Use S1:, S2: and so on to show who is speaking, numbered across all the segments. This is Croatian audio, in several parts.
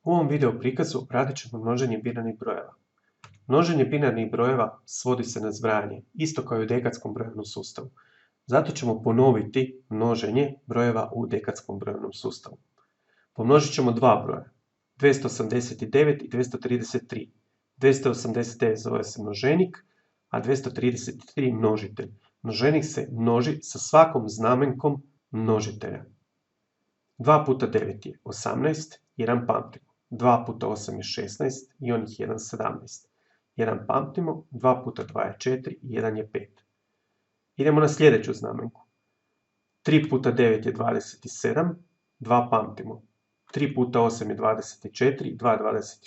S1: U ovom video prikazu radit ćemo množenje binarnih brojeva. Množenje binarnih brojeva svodi se na zbrajanje, isto kao i u dekadskom brojevnom sustavu. Zato ćemo ponoviti množenje brojeva u dekadskom brojevnom sustavu. Pomnožit ćemo dva broja, 289 i 233. 289 zove se množenik, a 233 množitelj. Množenik se množi sa svakom znamenkom množitelja. 2 puta 9 je 18, 1 pamtimo. 2 puta 8 je 16 i onih 1 17. 1 pamtimo, 2 puta 2 je 4 i 1 je 5. Idemo na sljedeću znamenku. 3 puta 9 je 27, 2 pamtimo. 3 puta 8 je 24, 2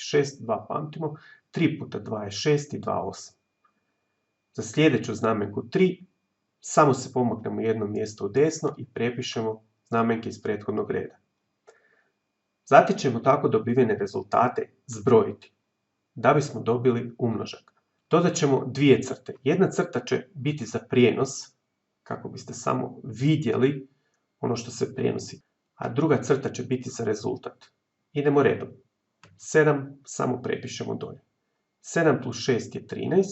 S1: 26, 2 pamtimo. 3 puta 2 je 6 i 2 8. Za sljedeću znamenku 3, samo se pomaknemo jedno mjesto u desno i prepišemo znamenke iz prethodnog reda. Zatim ćemo tako dobivene rezultate zbrojiti, da bismo dobili umnožak. Dodat ćemo dvije crte. Jedna crta će biti za prijenos, kako biste samo vidjeli ono što se prijenosi, a druga crta će biti za rezultat. Idemo redom. 7 samo prepišemo dolje. 7 plus 6 je 13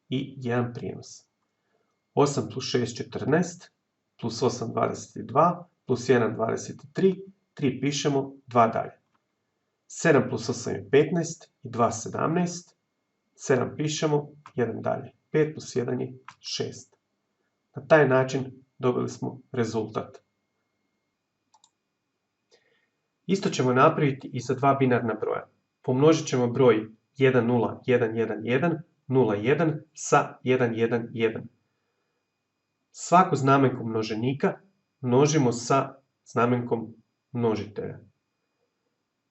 S1: i 1 prijenos. 8 plus 6 14, plus 8 22, plus 1 23, 3 pišemo, 2 dalje. 7 plus 8 je 15 i 2 17, 7 pišemo, 1 dalje. 5 plus 1 je 6. Na taj način dobili smo rezultat. Isto ćemo napraviti i za dva binarna broja. Pomnožit ćemo broj 10111 01 sa 111. Svaku znamenku množenika množimo sa znamenkom množitelja.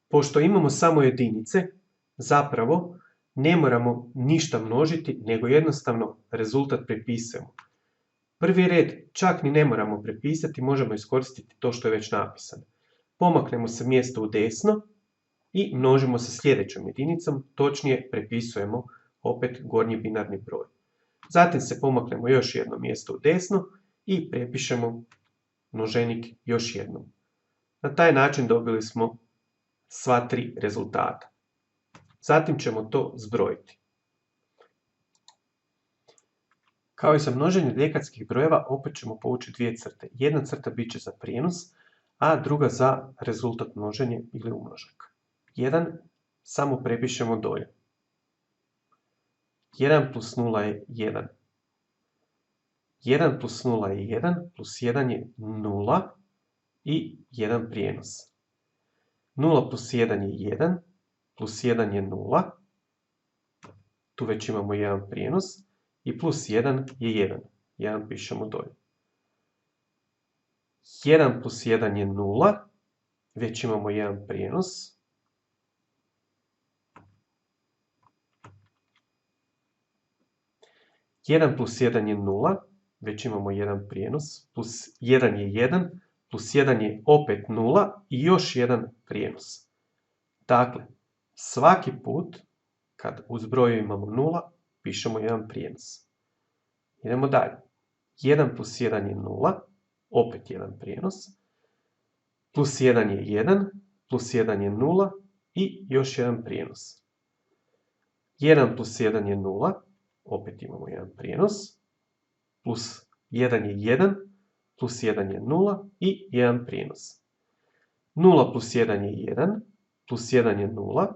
S1: Pošto imamo samo jedinice, zapravo ne moramo ništa množiti, nego jednostavno rezultat prepisujemo. Prvi red čak ni ne moramo prepisati, možemo iskoristiti to što je već napisano. Pomaknemo se mjesto u desno i množimo sa sljedećom jedinicom, točnije prepisujemo opet gornji binarni broj. Zatim se pomaknemo još jedno mjesto u desno i prepišemo množenik još jednom. Na taj način dobili smo sva tri rezultata. Zatim ćemo to zbrojiti. Kao i za množenje dekadskih brojeva, opet ćemo povući dvije crte. Jedna crta bit će za prijenos, a druga za rezultat množenja ili umnožak. 1 samo prepišemo dolje. 1 plus 0 je 1. 1 plus 0 je 1, plus 1 je 0 i 1 prijenos. 0 plus 1 je 1, plus 1 je 0, tu već imamo 1 prijenos, i plus 1 je 1, 1 pišemo dolje. 1 plus 1 je 0, već imamo 1 prijenos. 1 plus 1 je 0, već imamo 1 prijenos, plus 1 je 1, plus 1 je opet 0 i još 1 prijenos. Dakle, svaki put kad u zbroju imamo 0, pišemo 1 prijenos. Idemo dalje. 1 plus 1 je 0, opet 1 prijenos, plus 1 je 1, plus 1 je 0 i još 1 prijenos. 1 plus 1 je 0, opet imamo 1 prijenos, plus 1 je 1, plus 1 je 0 i 1 prijenos. 0 plus 1 je 1, plus 1 je 0,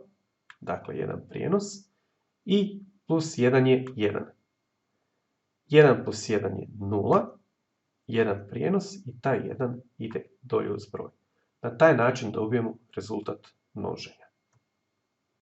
S1: dakle 1 prijenos, i plus 1 je 1. 1 plus 1 je 0, 1 prijenos i taj 1 ide dolje u zbroj. Na taj način dobijemo rezultat množenja.